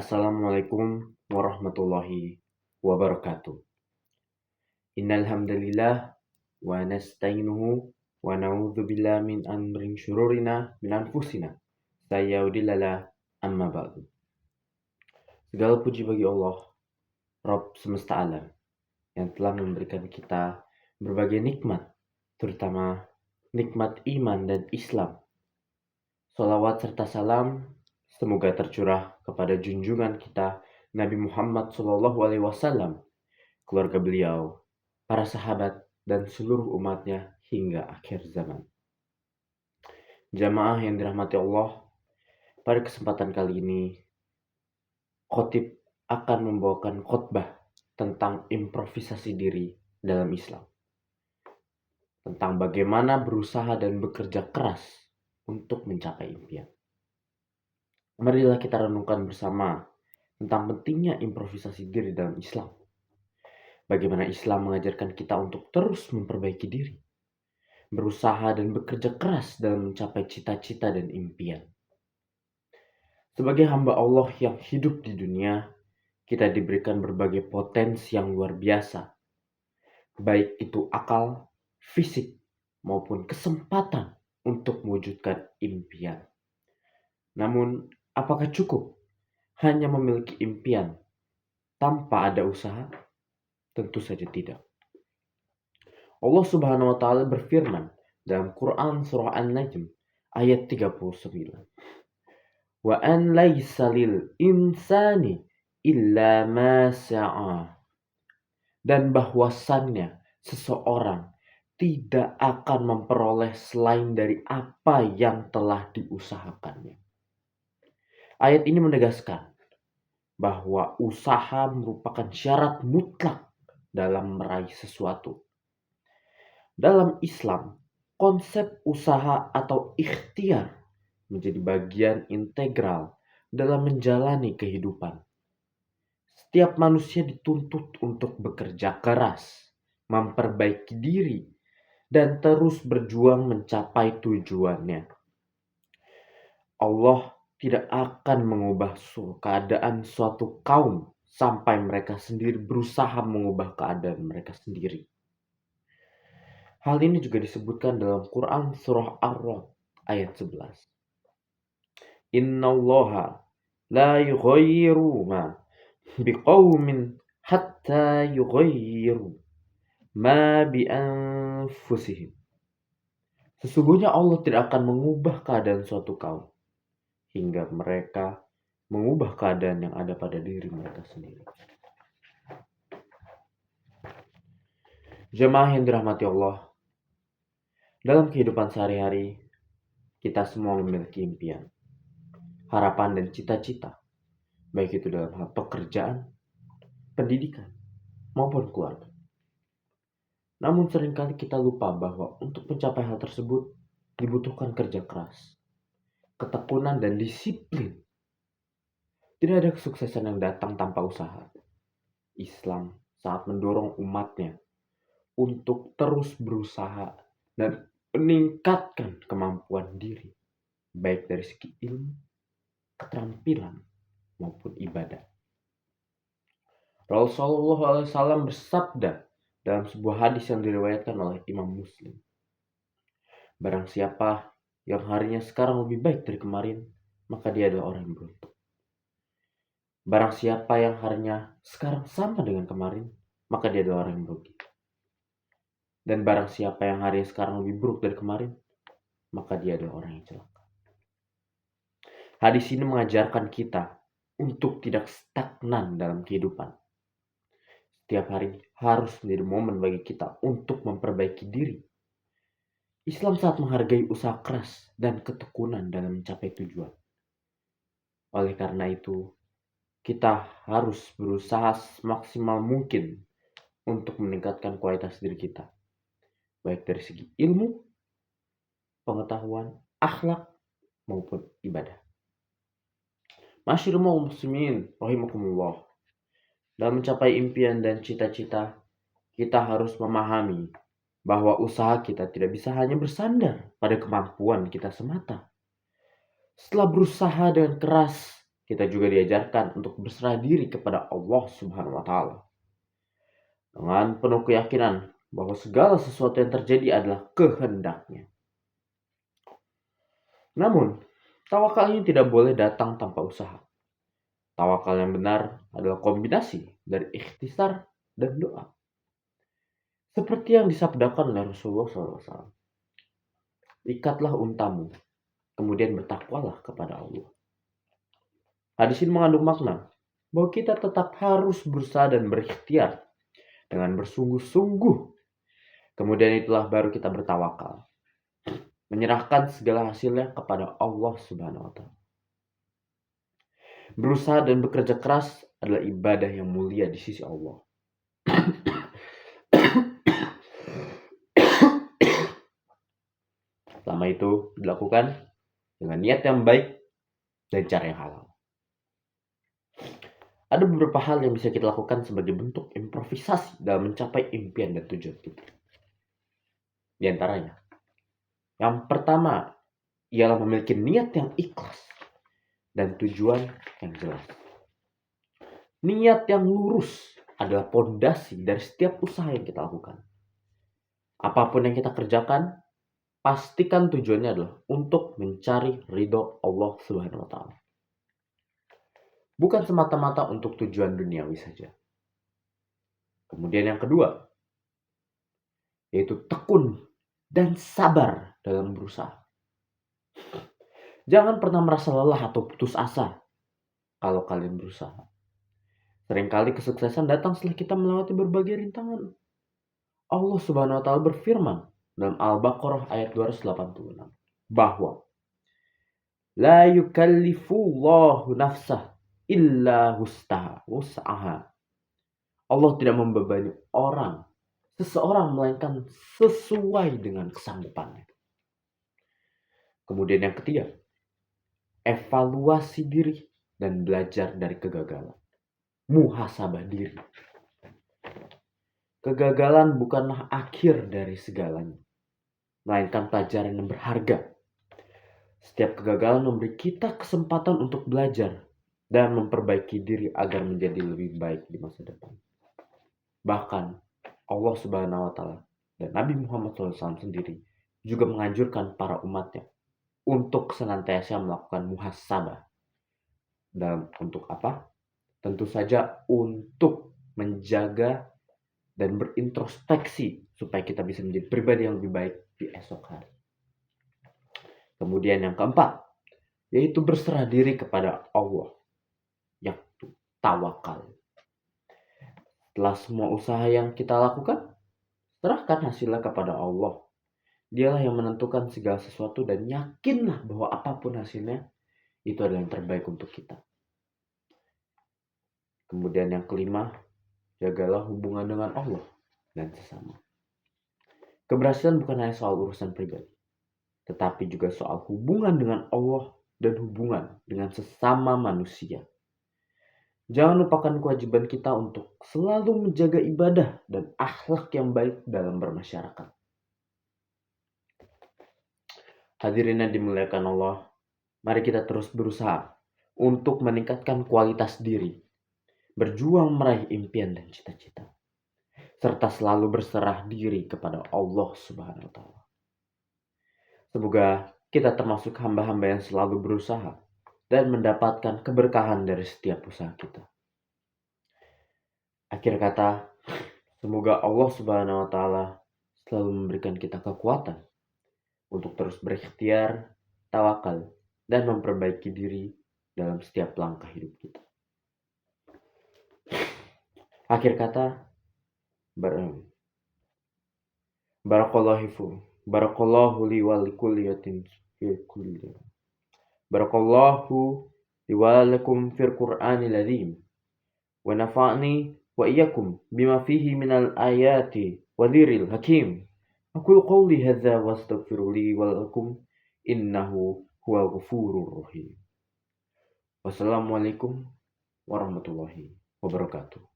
Assalamualaikum warahmatullahi wabarakatuh. Innal hamdalillah wa nasta'inuhu wa na'udzu billahi min amrin syururina min anfusina. Sayyaudilala amma ba'du. Segala puji bagi Allah, Rabb semesta alam, yang telah memberikan kita berbagai nikmat, terutama nikmat iman dan Islam. Salawat serta salam semoga tercurah kepada junjungan kita Nabi Muhammad SAW, keluarga beliau, para sahabat, dan seluruh umatnya hingga akhir zaman. Jamaah yang dirahmati Allah, pada kesempatan kali ini, khotib akan membawakan khotbah tentang improvisasi diri dalam Islam. Tentang bagaimana berusaha dan bekerja keras untuk mencapai impian. Marilah kita renungkan bersama tentang pentingnya improvisasi diri dalam Islam. Bagaimana Islam mengajarkan kita untuk terus memperbaiki diri, berusaha dan bekerja keras dalam mencapai cita-cita dan impian. Sebagai hamba Allah yang hidup di dunia, kita diberikan berbagai potensi yang luar biasa, baik itu akal, fisik, maupun kesempatan untuk mewujudkan impian. Namun, apakah cukup hanya memiliki impian tanpa ada usaha? Tentu saja tidak. Allah Subhanahu wa taala berfirman dalam Quran surah An-Najm ayat 39. Wa an laisa lil insani illa ma sa'a. Dan bahwasannya seseorang tidak akan memperoleh selain dari apa yang telah diusahakannya. Ayat ini menegaskan bahwa usaha merupakan syarat mutlak dalam meraih sesuatu. Dalam Islam, konsep usaha atau ikhtiar menjadi bagian integral dalam menjalani kehidupan. Setiap manusia dituntut untuk bekerja keras, memperbaiki diri, dan terus berjuang mencapai tujuannya. Allah tidak akan mengubah keadaan suatu kaum sampai mereka sendiri berusaha mengubah keadaan mereka sendiri. Hal ini juga disebutkan dalam Quran surah Ar-Ra'd ayat 11. Innallaha la yughayyiru ma biqaumin hatta yughayyiru ma bi anfusihim. Sesungguhnya Allah tidak akan mengubah keadaan suatu kaum hingga mereka mengubah keadaan yang ada pada diri mereka sendiri. Jemaah yang dirahmati Allah, dalam kehidupan sehari-hari, kita semua memiliki impian, harapan dan cita-cita, baik itu dalam hal pekerjaan, pendidikan, maupun keluarga. Namun seringkali kita lupa bahwa untuk mencapai hal tersebut dibutuhkan kerja keras, ketekunan dan disiplin. Tidak ada kesuksesan yang datang tanpa usaha. Islam sangat mendorong umatnya untuk terus berusaha dan meningkatkan kemampuan diri, baik dari segi ilmu, keterampilan, maupun ibadah. Rasulullah SAW bersabda dalam sebuah hadis yang diriwayatkan oleh Imam Muslim. Barang siapa yang harinya sekarang lebih baik dari kemarin, maka dia adalah orang yang beruntung. Barang siapa yang harinya sekarang sama dengan kemarin, maka dia adalah orang yang merugi. Dan barang siapa yang harinya sekarang lebih buruk dari kemarin, maka dia adalah orang yang celaka. Hadis ini mengajarkan kita untuk tidak stagnan dalam kehidupan. Setiap hari harus menjadi momen bagi kita untuk memperbaiki diri. Islam sangat menghargai usaha keras dan ketekunan dalam mencapai tujuan. Oleh karena itu, kita harus berusaha semaksimal mungkin untuk meningkatkan kualitas diri kita, baik dari segi ilmu, pengetahuan, akhlak, maupun ibadah. Masyarul muslimin rahimakumullah. Dalam mencapai impian dan cita-cita, kita harus memahami bahwa usaha kita tidak bisa hanya bersandar pada kemampuan kita semata. Setelah berusaha dengan keras kita juga diajarkan untuk berserah diri kepada Allah Subhanahu wa Ta'ala dengan penuh keyakinan bahwa segala sesuatu yang terjadi adalah kehendaknya. Namun, tawakal ini tidak boleh datang tanpa usaha. Tawakal yang benar adalah kombinasi dari ikhtisar dan doa. Seperti yang disabdakan oleh Rasulullah SAW. Ikatlah untamu, kemudian bertakwalah kepada Allah. Hadis ini mengandung makna bahwa kita tetap harus berusaha dan berikhtiar dengan bersungguh-sungguh. Kemudian itulah baru kita bertawakal. Menyerahkan segala hasilnya kepada Allah Subhanahu wa Ta'ala. Berusaha dan bekerja keras adalah ibadah yang mulia di sisi Allah. Selama itu dilakukan dengan niat yang baik dan cara yang halal. Ada beberapa hal yang bisa kita lakukan sebagai bentuk improvisasi dalam mencapai impian dan tujuan kita. Di antaranya, yang pertama ialah memiliki niat yang ikhlas dan tujuan yang jelas. Niat yang lurus adalah pondasi dari setiap usaha yang kita lakukan. Apapun yang kita kerjakan, pastikan tujuannya adalah untuk mencari ridho Allah Subhanahu wa Ta'ala. Bukan semata-mata untuk tujuan duniawi saja. Kemudian yang kedua, yaitu tekun dan sabar dalam berusaha. Jangan pernah merasa lelah atau putus asa kalau kalian berusaha. Seringkali kesuksesan datang setelah kita melewati berbagai rintangan. Allah Subhanahu wa Ta'ala berfirman dalam Al-Baqarah ayat 286 bahwa la yukallifullahu nafsah illa wus'aha. Allah tidak membebani seseorang melainkan sesuai dengan kesanggupannya. Kemudian yang ketiga, evaluasi diri dan belajar dari kegagalan. Muhasabah diri. Kegagalan bukanlah akhir dari segalanya, melainkan pelajaran yang berharga. Setiap kegagalan memberi kita kesempatan untuk belajar dan memperbaiki diri agar menjadi lebih baik di masa depan. Bahkan Allah Subhanahu wa Ta'ala dan Nabi Muhammad SAW sendiri juga menganjurkan para umatnya untuk senantiasa melakukan muhasabah. Dan untuk apa? Tentu saja untuk menjaga dan berintrospeksi supaya kita bisa menjadi pribadi yang lebih baik di esok hari. Kemudian yang keempat, yaitu berserah diri kepada Allah, yaitu tawakal. Setelah semua usaha yang kita lakukan, serahkan hasilnya kepada Allah. Dialah yang menentukan segala sesuatu dan yakinlah bahwa apapun hasilnya, itu adalah yang terbaik untuk kita. Kemudian yang kelima, jagalah hubungan dengan Allah dan sesama. Keberhasilan bukan hanya soal urusan pribadi, tetapi juga soal hubungan dengan Allah dan hubungan dengan sesama manusia. Jangan lupakan kewajiban kita untuk selalu menjaga ibadah dan akhlak yang baik dalam bermasyarakat. Hadirin yang dimuliakan Allah, mari kita terus berusaha untuk meningkatkan kualitas diri, berjuang meraih impian dan cita-cita, serta selalu berserah diri kepada Allah Subhanahu wa Ta'ala. Semoga kita termasuk hamba-hamba yang selalu berusaha dan mendapatkan keberkahan dari setiap usaha kita. Akhir kata, semoga Allah Subhanahu wa Ta'ala selalu memberikan kita kekuatan untuk terus berikhtiar, tawakal, dan memperbaiki diri dalam setiap langkah hidup kita. Akhir kata, barakallahu li wa likulli yatin fi kulli. Barakallahu li wa lakum fil Qur'anil azim. Wa nafa'ni wa iyyakum bima fihi minal ayati wa dziril hakim. Aqulu qawli hadza wa astaghfiru li wa lakum innahu huwal ghafurur rahim. Wassalamualaikum warahmatullahi wabarakatuh.